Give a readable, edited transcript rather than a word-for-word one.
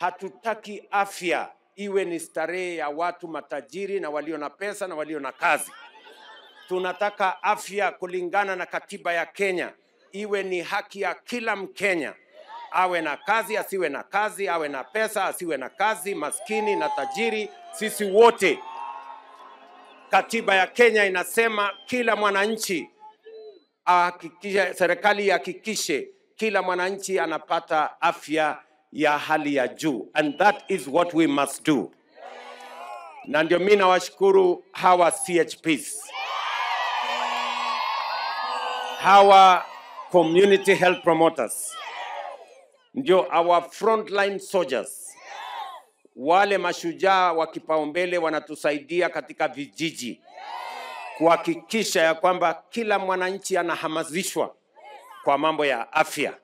Hatutaki afya iwe ni starehe ya watu matajiri na walio na pesa na walio na kazi. Tunataka afya kulingana na katiba ya Kenya iwe ni haki ya kila Mkenya, awe na kazi asiwe na kazi, awe na pesa asiwe na kazi, maskini na tajiri, sisi wote. Katiba ya Kenya inasema kila mwananchi ahakikishe, serikali ihakikishe kila mwananchi anapata afya ya hali ya juu, and that is what we must do. Na ndio mimi nawashukuru hawa CHPs, hawa community health promoters, ndio our frontline soldiers, wale mashujaa wa kipaumbele wanatusaidia katika vijiji kuhakikisha ya kwamba kila mwananchi anahamasishwa kwa mambo ya afya.